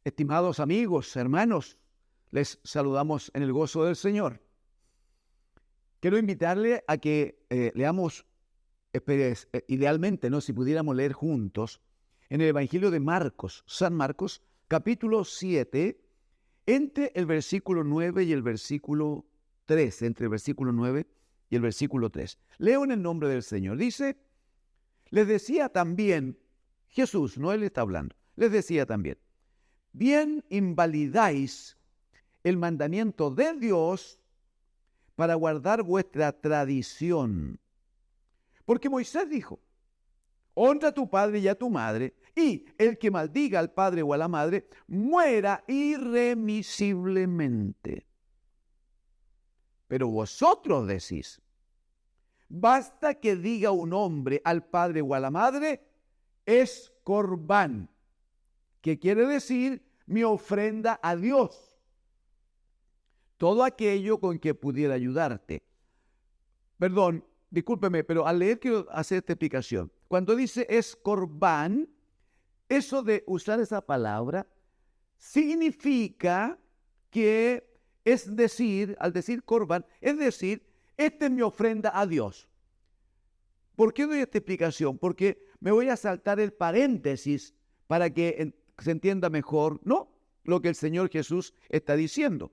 Estimados amigos, hermanos, les saludamos en el gozo del Señor. Quiero invitarle a que leamos, idealmente, ¿no? Si pudiéramos leer juntos, en el Evangelio de Marcos, San Marcos, capítulo 7, entre el versículo 9 y el versículo 3, entre el versículo 9 y el versículo 3. Leo en el nombre del Señor. Dice, les decía también, Jesús, no Él está hablando, les decía también, bien invalidáis el mandamiento de Dios para guardar vuestra tradición. Porque Moisés dijo, honra a tu padre y a tu madre, y el que maldiga al padre o a la madre, muera irremisiblemente. Pero vosotros decís, basta que diga un hombre al padre o a la madre, es corbán, que quiere decir mi ofrenda a Dios. Todo aquello con que pudiera ayudarte. Perdón, discúlpeme, pero al leer quiero hacer esta explicación. Cuando dice es corbán, eso de usar esa palabra significa que es decir, al decir corbán, es decir, esta es mi ofrenda a Dios. ¿Por qué doy esta explicación? Porque me voy a saltar el paréntesis para que se entienda mejor, ¿no?, lo que el Señor Jesús está diciendo.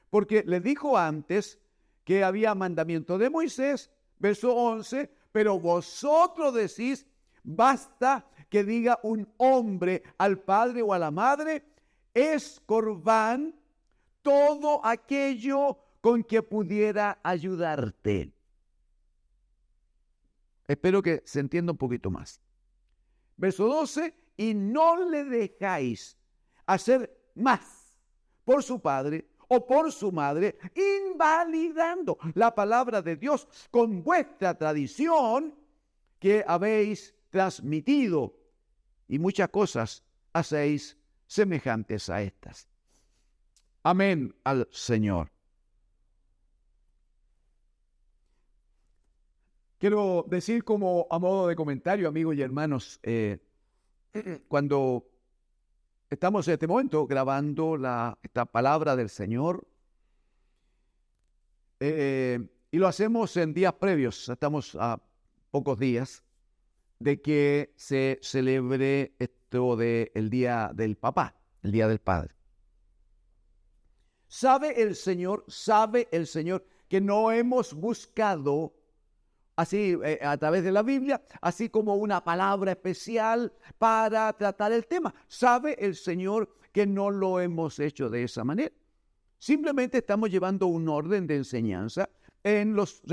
Porque le dijo antes que había mandamiento de Moisés, verso 11, pero vosotros decís, basta que diga un hombre al padre o a la madre, es corbán, todo aquello con que pudiera ayudarte. Espero que se entienda un poquito más. Verso 12, y no le dejáis hacer más por su padre o por su madre, invalidando la palabra de Dios con vuestra tradición que habéis transmitido, y muchas cosas hacéis semejantes a estas. Amén al Señor. Quiero decir como a modo de comentario, amigos y hermanos, cuando estamos en este momento grabando esta palabra del Señor, y lo hacemos en días previos, estamos a pocos días de que se celebre esto del Día del Papá, el Día del Padre. Sabe el Señor que no hemos buscado así a través de la Biblia, así como una palabra especial para tratar el tema. Sabe el Señor que no lo hemos hecho de esa manera. Simplemente estamos llevando un orden de enseñanza en los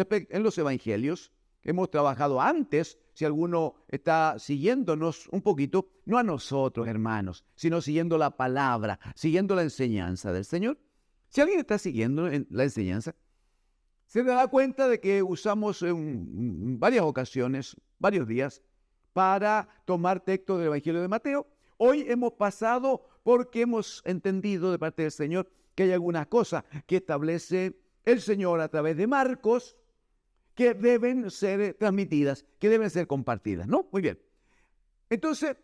evangelios. Hemos trabajado antes, si alguno está siguiéndonos un poquito, no a nosotros, hermanos, sino siguiendo la palabra, siguiendo la enseñanza del Señor. Si alguien está siguiendo la enseñanza, se dará cuenta de que usamos en varias ocasiones, varios días, para tomar texto del Evangelio de Mateo. Hoy hemos pasado porque hemos entendido de parte del Señor que hay algunas cosas que establece el Señor a través de Marcos que deben ser transmitidas, que deben ser compartidas, ¿no? Muy bien. Entonces,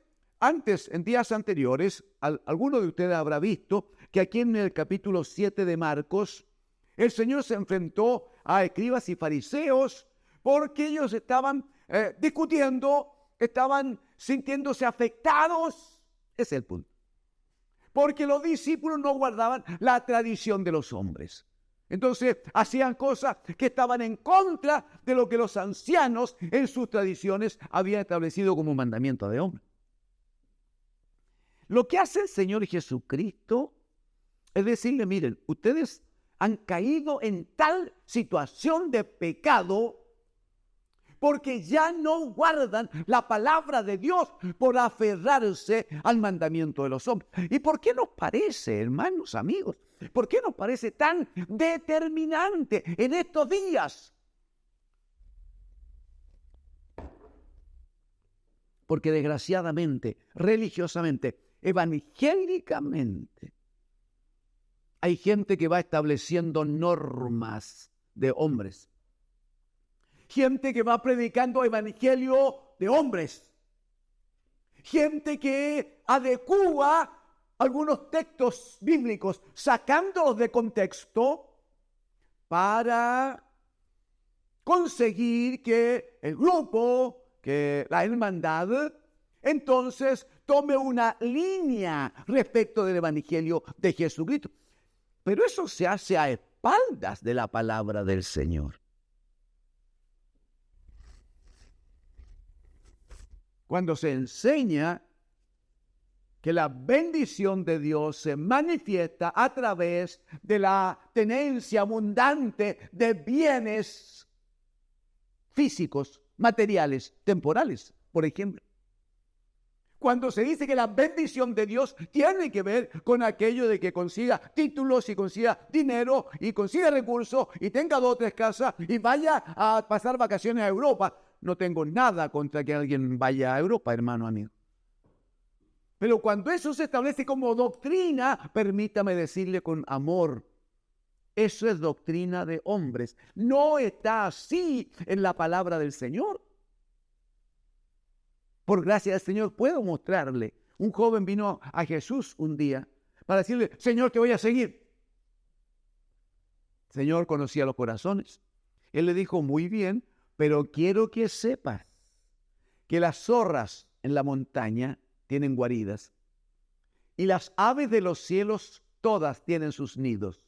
en días anteriores, alguno de ustedes habrá visto que aquí en el capítulo 7 de Marcos, el Señor se enfrentó a escribas y fariseos porque ellos estaban discutiendo, estaban sintiéndose afectados. Ese es el punto. Porque los discípulos no guardaban la tradición de los hombres. Entonces hacían cosas que estaban en contra de lo que los ancianos en sus tradiciones habían establecido como mandamiento de hombre. Lo que hace el Señor Jesucristo es decirle, miren, ustedes han caído en tal situación de pecado porque ya no guardan la palabra de Dios por aferrarse al mandamiento de los hombres. ¿Y por qué nos parece, hermanos, amigos? ¿Por qué nos parece tan determinante en estos días? Porque desgraciadamente, religiosamente, evangélicamente, hay gente que va estableciendo normas de hombres. Gente que va predicando evangelio de hombres. Gente que adecúa algunos textos bíblicos, sacándolos de contexto para conseguir que el grupo, que la hermandad, entonces tome una línea respecto del evangelio de Jesucristo. Pero eso se hace a espaldas de la palabra del Señor. Cuando se enseña que la bendición de Dios se manifiesta a través de la tenencia abundante de bienes físicos, materiales, temporales, por ejemplo. Cuando se dice que la bendición de Dios tiene que ver con aquello de que consiga títulos y consiga dinero y consiga recursos y tenga 2 o 3 casas y vaya a pasar vacaciones a Europa. No tengo nada contra que alguien vaya a Europa, hermano amigo. Pero cuando eso se establece como doctrina, permítame decirle con amor, eso es doctrina de hombres. No está así en la palabra del Señor. Por gracia del Señor puedo mostrarle. Un joven vino a Jesús un día para decirle, Señor, te voy a seguir. El Señor conocía los corazones. Él le dijo, muy bien, pero quiero que sepas que las zorras en la montaña tienen guaridas y las aves de los cielos todas tienen sus nidos.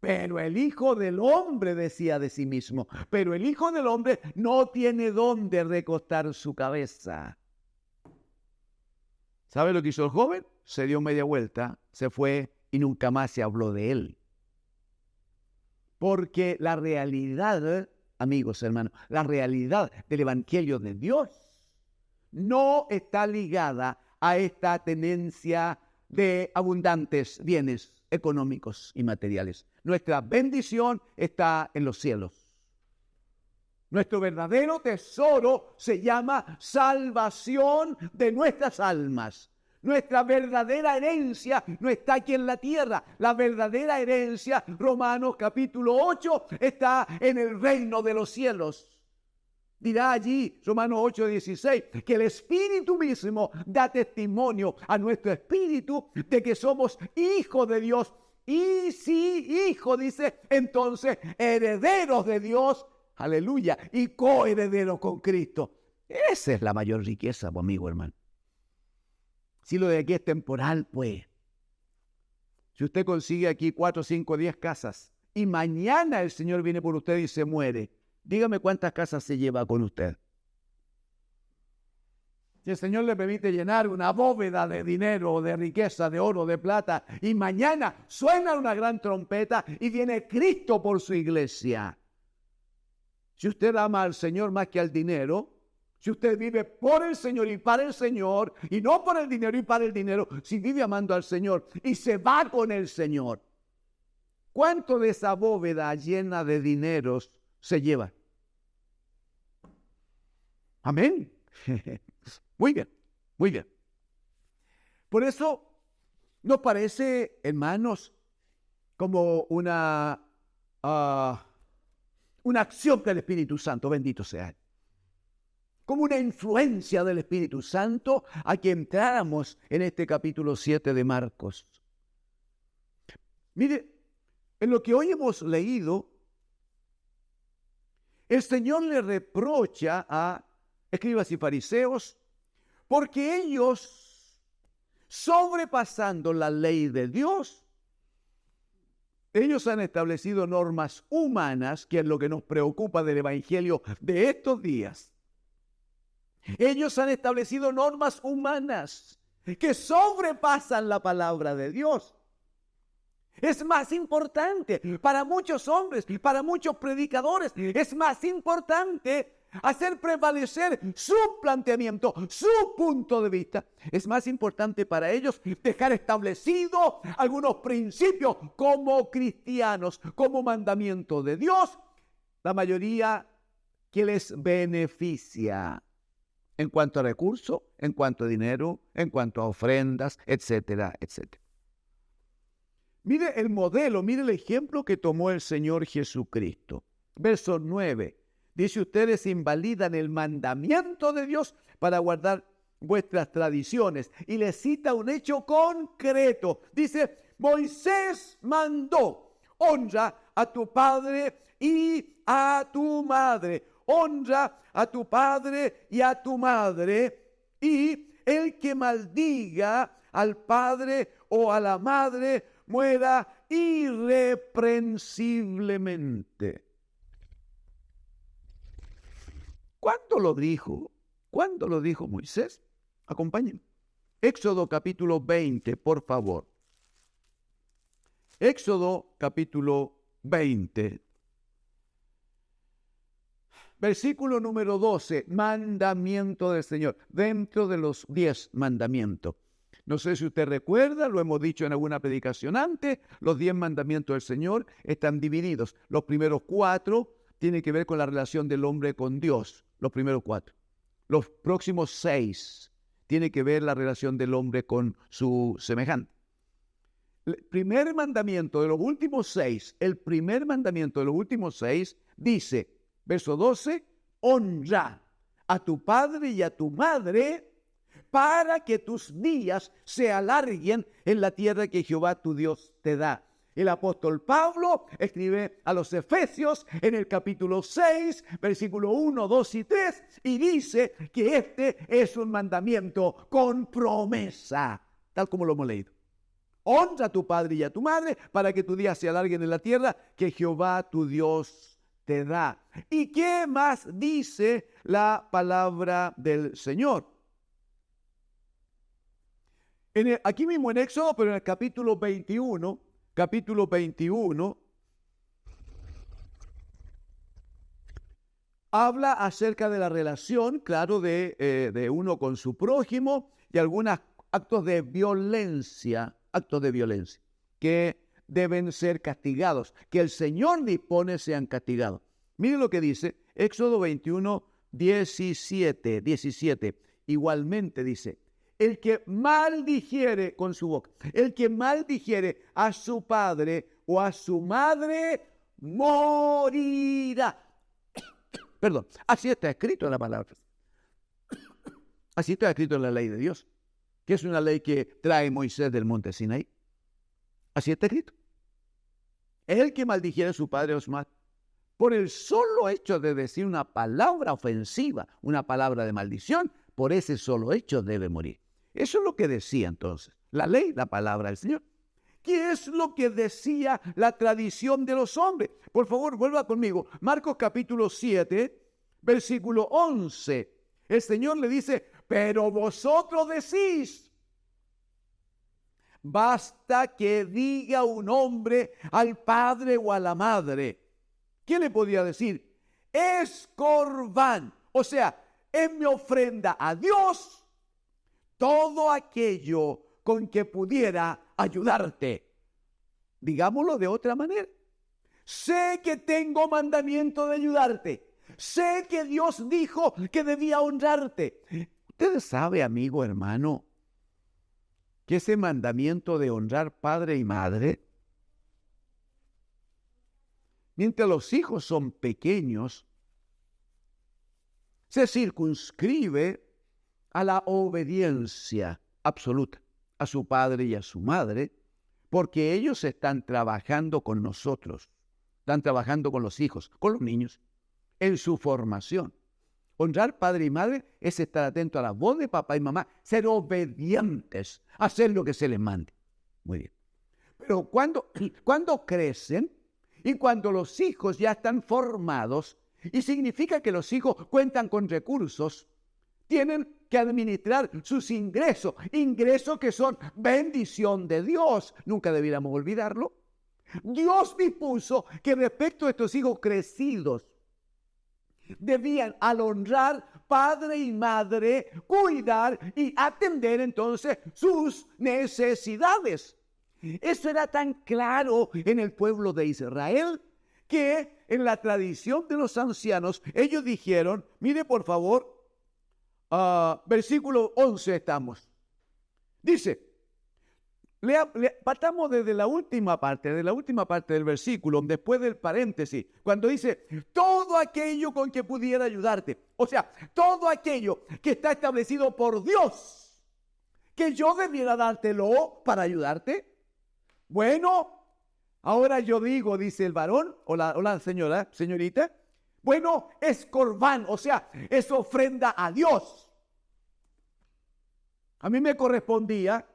Pero el Hijo del Hombre, decía de sí mismo, pero el Hijo del Hombre no tiene dónde recostar su cabeza. ¿Sabe lo que hizo el joven? Se dio media vuelta, se fue y nunca más se habló de él. Porque la realidad, amigos, hermanos, la realidad del Evangelio de Dios no está ligada a esta tenencia de abundantes bienes económicos y materiales. Nuestra bendición está en los cielos. Nuestro verdadero tesoro se llama salvación de nuestras almas. Nuestra verdadera herencia no está aquí en la tierra. La verdadera herencia, Romanos capítulo 8, está en el reino de los cielos. Dirá allí, Romanos 8:16, que el Espíritu mismo da testimonio a nuestro espíritu de que somos hijos de Dios. Y si hijo, dice, entonces herederos de Dios, aleluya, y coherederos con Cristo. Esa es la mayor riqueza, amigo, hermano. Si lo de aquí es temporal, pues. Si usted consigue aquí 4, 5, 10 casas y mañana el Señor viene por usted y se muere, dígame cuántas casas se lleva con usted. Si el Señor le permite llenar una bóveda de dinero, de riqueza, de oro, de plata, y mañana suena una gran trompeta y viene Cristo por su iglesia. Si usted ama al Señor más que al dinero, si usted vive por el Señor y para el Señor, y no por el dinero y para el dinero, si vive amando al Señor y se va con el Señor, ¿cuánto de esa bóveda llena de dineros se lleva? Amén. Muy bien, muy bien. Por eso nos parece, hermanos, como una acción del Espíritu Santo, bendito sea, como una influencia del Espíritu Santo a que entráramos en este capítulo 7 de Marcos. Mire, en lo que hoy hemos leído, el Señor le reprocha a escribas y fariseos porque ellos, sobrepasando la ley de Dios, ellos han establecido normas humanas, que es lo que nos preocupa del Evangelio de estos días. Ellos han establecido normas humanas que sobrepasan la palabra de Dios. Es más importante para muchos hombres, para muchos predicadores, es más importante hacer prevalecer su planteamiento, su punto de vista. Es más importante para ellos dejar establecido algunos principios como cristianos, como mandamiento de Dios, la mayoría que les beneficia en cuanto a recursos, en cuanto a dinero, en cuanto a ofrendas, etcétera, etcétera. Mire el modelo, mire el ejemplo que tomó el Señor Jesucristo. Verso 9. Dice, ustedes invalidan el mandamiento de Dios para guardar vuestras tradiciones. Y le cita un hecho concreto. Dice, Moisés mandó, honra a tu padre y a tu madre. Honra a tu padre y a tu madre. Y el que maldiga al padre o a la madre muera irreprensiblemente. ¿Cuándo lo dijo? ¿Cuándo lo dijo Moisés? Acompáñenme. Éxodo capítulo 20, por favor. Éxodo capítulo 20. Versículo número 12, mandamiento del Señor, dentro de los 10 mandamientos. No sé si usted recuerda, lo hemos dicho en alguna predicación antes, los 10 mandamientos del Señor están divididos. Los primeros 4 tienen que ver con la relación del hombre con Dios, los primeros 4. Los próximos 6 tienen que ver la relación del hombre con su semejante. El primer mandamiento de los últimos 6, el primer mandamiento de los últimos 6 dice, verso 12, honra a tu padre y a tu madre para que tus días se alarguen en la tierra que Jehová tu Dios te da. El apóstol Pablo escribe a los Efesios en el capítulo 6, versículo 1, 2 y 3, y dice que este es un mandamiento con promesa, tal como lo hemos leído. Honra a tu padre y a tu madre para que tus días se alarguen en la tierra que Jehová tu Dios te da. ¿Y qué más dice la palabra del Señor? Aquí mismo en Éxodo, pero en el capítulo 21, habla acerca de la relación, claro, de uno con su prójimo y algunos actos de violencia, que deben ser castigados, que el Señor dispone sean castigados. Miren lo que dice Éxodo 21, 17. Igualmente dice, el que maldijere con su boca, el que maldijere a su padre o a su madre, morirá. Perdón, así está escrito en la palabra. Así está escrito en la ley de Dios, que es una ley que trae Moisés del monte Sinaí. Así está escrito. El que maldijere a su padre o a su madre, por el solo hecho de decir una palabra ofensiva, una palabra de maldición, por ese solo hecho debe morir. Eso es lo que decía entonces la ley, la palabra del Señor. ¿Qué es lo que decía la tradición de los hombres? Por favor, vuelva conmigo. Marcos capítulo 7, versículo 11. El Señor le dice, pero vosotros decís, basta que diga un hombre al padre o a la madre. ¿Qué le podía decir? Es corbán, o sea, es mi ofrenda a Dios todo aquello con que pudiera ayudarte. Digámoslo de otra manera. Sé que tengo mandamiento de ayudarte. Sé que Dios dijo que debía honrarte. Usted sabe, amigo, hermano, que ese mandamiento de honrar padre y madre, mientras los hijos son pequeños, se circunscribe a la obediencia absoluta a su padre y a su madre, porque ellos están trabajando con nosotros, están trabajando con los hijos, con los niños, en su formación. Honrar padre y madre es estar atento a la voz de papá y mamá, ser obedientes, hacer lo que se les mande. Muy bien. Pero cuando crecen y cuando los hijos ya están formados, y significa que los hijos cuentan con recursos, tienen que administrar sus ingresos que son bendición de Dios. Nunca debiéramos olvidarlo. Dios dispuso que respecto a estos hijos crecidos, debían, al honrar padre y madre, cuidar y atender entonces sus necesidades. Eso era tan claro en el pueblo de Israel que en la tradición de los ancianos ellos dijeron, mire por favor, versículo 11 estamos. Dice, Partamos desde la última parte, del versículo, después del paréntesis, cuando dice, todo aquello con que pudiera ayudarte. O sea, todo aquello que está establecido por Dios, que yo debiera dártelo para ayudarte. Bueno, ahora yo digo, dice el varón, o la señorita, bueno, es corbán, o sea, es ofrenda a Dios. A mí me correspondía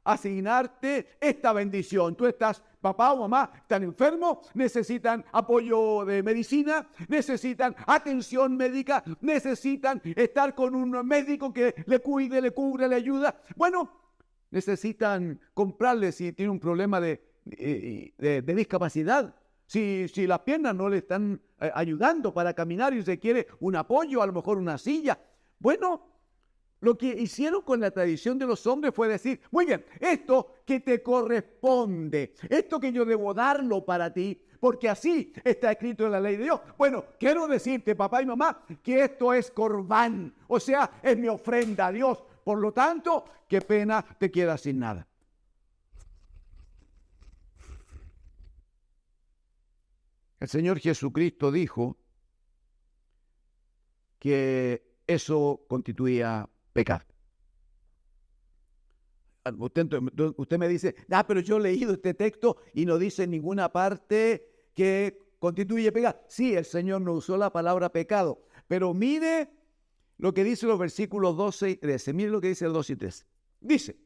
asignarte esta bendición. Tú estás, papá o mamá, están enfermos, necesitan apoyo de medicina, necesitan atención médica, necesitan estar con un médico que le cuide, le cubre, le ayuda. Bueno, necesitan comprarle si tiene un problema de discapacidad. Si las piernas no le están ayudando para caminar y se quiere un apoyo, a lo mejor una silla. Bueno, lo que hicieron con la tradición de los hombres fue decir, muy bien, esto que te corresponde, esto que yo debo darlo para ti, porque así está escrito en la ley de Dios. Bueno, quiero decirte, papá y mamá, que esto es corbán, o sea, es mi ofrenda a Dios. Por lo tanto, qué pena te quedas sin nada. El Señor Jesucristo dijo que eso constituía pecado. Usted me dice, pero yo he leído este texto y no dice en ninguna parte que constituye pecado. Sí, el Señor no usó la palabra pecado, pero mire lo que dice los versículos 12 y 13. Mire lo que dice el 12 y 13. Dice,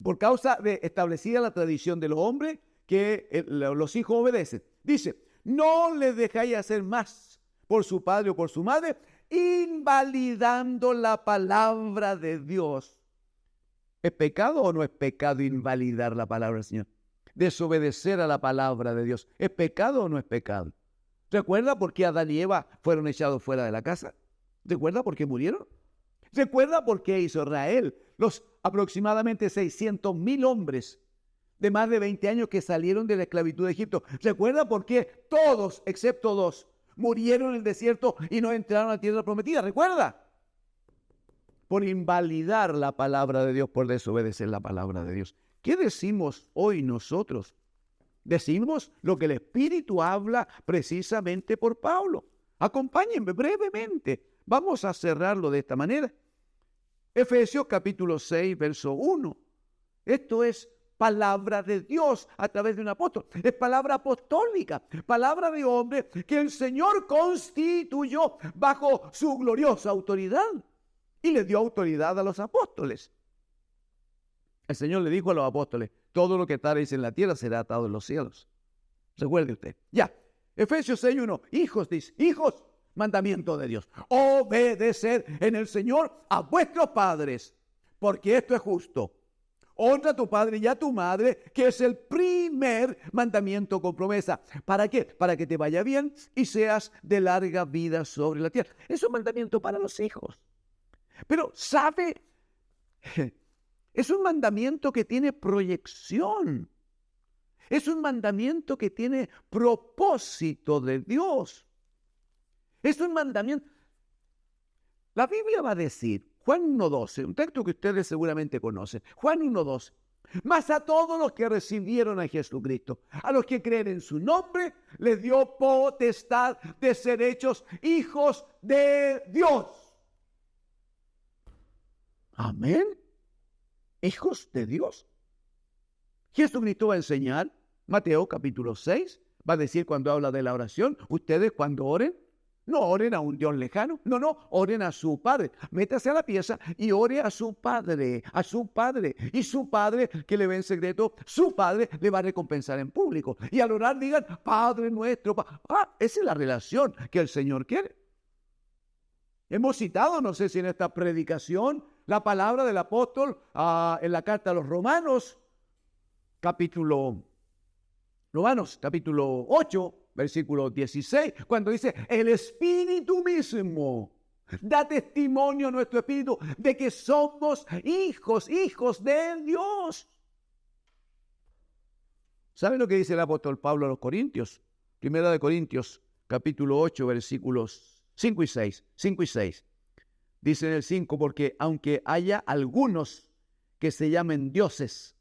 por causa de establecida la tradición de los hombres, que los hijos obedecen. Dice, no les dejáis hacer más por su padre o por su madre, invalidando la palabra de Dios. ¿Es pecado o no es pecado invalidar la palabra del Señor? Desobedecer a la palabra de Dios. ¿Es pecado o no es pecado? ¿Recuerda por qué Adán y Eva fueron echados fuera de la casa? ¿Recuerda por qué murieron? ¿Recuerda por qué Israel, los aproximadamente 600,000 hombres de más de 20 años que salieron de la esclavitud de Egipto? ¿Recuerda por qué todos, excepto 2, murieron en el desierto y no entraron a la tierra prometida? ¿Recuerda? Por invalidar la palabra de Dios, por desobedecer la palabra de Dios. ¿Qué decimos hoy nosotros? Decimos lo que el Espíritu habla precisamente por Pablo. Acompáñenme brevemente. Vamos a cerrarlo de esta manera. Efesios capítulo 6, verso 1. Esto es palabra de Dios a través de un apóstol. Es palabra apostólica, palabra de hombre que el Señor constituyó bajo su gloriosa autoridad y le dio autoridad a los apóstoles. El Señor le dijo a los apóstoles, todo lo que ataréis en la tierra será atado en los cielos. Recuerde usted. Ya, Efesios 6, 1. Hijos, dice, hijos, mandamiento de Dios. Obedeced en el Señor a vuestros padres, porque esto es justo. Honra a tu padre y a tu madre, que es el primer mandamiento con promesa. ¿Para qué? Para que te vaya bien y seas de larga vida sobre la tierra. Es un mandamiento para los hijos. Pero, ¿sabe? Es un mandamiento que tiene proyección. Es un mandamiento que tiene propósito de Dios. Es un mandamiento. La Biblia va a decir, Juan 1:12, un texto que ustedes seguramente conocen. Juan 1:12. Mas a todos los que recibieron a Jesucristo, a los que creen en su nombre, les dio potestad de ser hechos hijos de Dios. Amén. Hijos de Dios. Jesucristo va a enseñar, Mateo capítulo 6, va a decir cuando habla de la oración, ustedes cuando oren, no oren a un Dios lejano, no, oren a su Padre. Métase a la pieza y ore a su Padre, y su Padre que le ve en secreto, su Padre le va a recompensar en público. Y al orar digan, Padre nuestro, esa es la relación que el Señor quiere. Hemos citado, no sé si en esta predicación, la palabra del apóstol en la carta a los Romanos, capítulo 8, versículo 16, cuando dice, el Espíritu mismo da testimonio a nuestro espíritu de que somos hijos de Dios. ¿Saben lo que dice el apóstol Pablo a los Corintios? Primera de Corintios, capítulo 8, versículos 5 y 6. Dice en el 5, porque aunque haya algunos que se llamen dioses,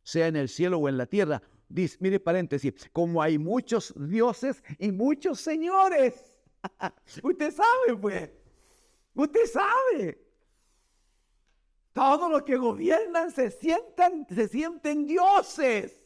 sea en el cielo o en la tierra. Dice, mire paréntesis, como hay muchos dioses y muchos señores. Usted sabe, pues. Usted sabe. Todos los que gobiernan se sienten dioses.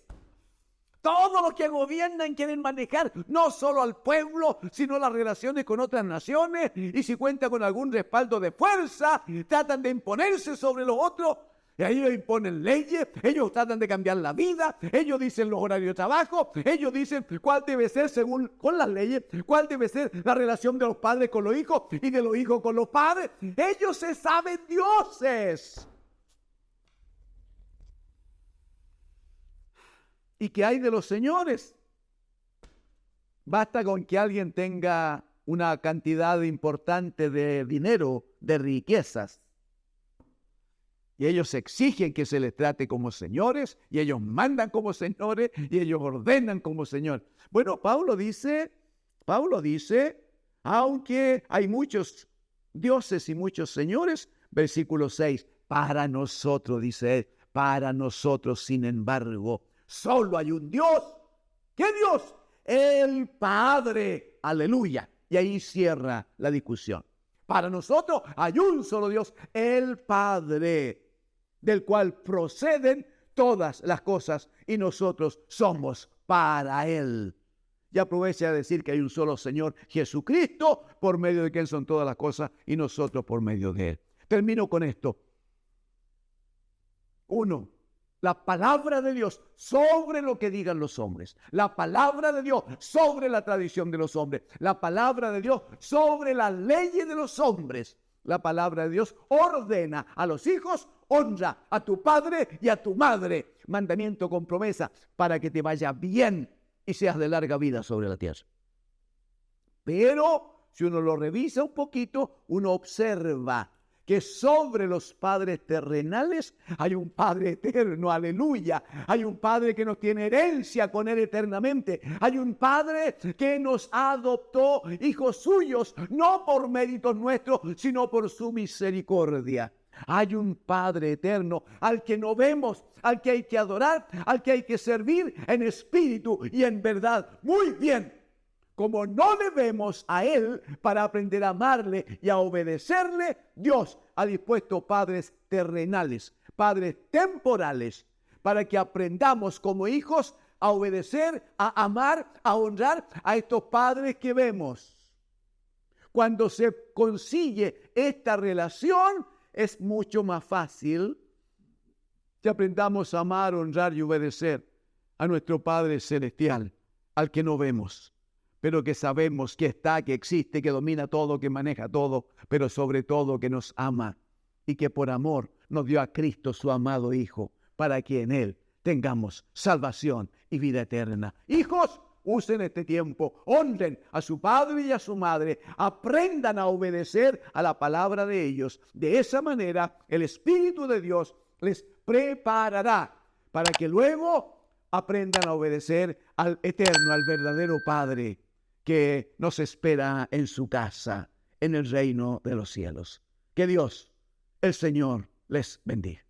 Todos los que gobiernan quieren manejar no solo al pueblo, sino las relaciones con otras naciones. Y si cuenta con algún respaldo de fuerza, tratan de imponerse sobre los otros. Y ahí ellos imponen leyes, ellos tratan de cambiar la vida, ellos dicen los horarios de trabajo, ellos dicen cuál debe ser según con las leyes, cuál debe ser la relación de los padres con los hijos y de los hijos con los padres. Ellos se saben dioses. ¿Y qué hay de los señores? Basta con que alguien tenga una cantidad importante de dinero, de riquezas, y ellos exigen que se les trate como señores, y ellos mandan como señores, y ellos ordenan como señor. Bueno, Pablo dice, aunque hay muchos dioses y muchos señores, versículo 6, para nosotros, dice él, para nosotros, sin embargo, solo hay un Dios. ¿Qué Dios? El Padre. Aleluya. Y ahí cierra la discusión. Para nosotros hay un solo Dios, el Padre, del cual proceden todas las cosas y nosotros somos para Él. Y aprovecha de decir que hay un solo Señor, Jesucristo, por medio de quien son todas las cosas y nosotros por medio de Él. Termino con esto. 1. La palabra de Dios sobre lo que digan los hombres. La palabra de Dios sobre la tradición de los hombres. La palabra de Dios sobre las leyes de los hombres. La palabra de Dios ordena a los hijos, honra a tu padre y a tu madre. Mandamiento con promesa para que te vaya bien y seas de larga vida sobre la tierra. Pero si uno lo revisa un poquito, uno observa que sobre los padres terrenales hay un Padre eterno, aleluya. Hay un Padre que nos tiene herencia con Él eternamente. Hay un Padre que nos adoptó hijos suyos, no por méritos nuestros, sino por su misericordia. Hay un Padre eterno al que no vemos, al que hay que adorar, al que hay que servir en espíritu y en verdad. Muy bien. Como no le vemos a Él para aprender a amarle y a obedecerle, Dios ha dispuesto padres terrenales, padres temporales, para que aprendamos como hijos a obedecer, a amar, a honrar a estos padres que vemos. Cuando se consigue esta relación, es mucho más fácil que aprendamos a amar, honrar y obedecer a nuestro Padre Celestial, al que no vemos, pero que sabemos que está, que existe, que domina todo, que maneja todo, pero sobre todo que nos ama y que por amor nos dio a Cristo su amado Hijo, para que en Él tengamos salvación y vida eterna. Hijos, usen este tiempo, honren a su padre y a su madre, aprendan a obedecer a la palabra de ellos. De esa manera, el Espíritu de Dios les preparará para que luego aprendan a obedecer al eterno, al verdadero Padre que nos espera en su casa, en el reino de los cielos. Que Dios, el Señor, les bendiga.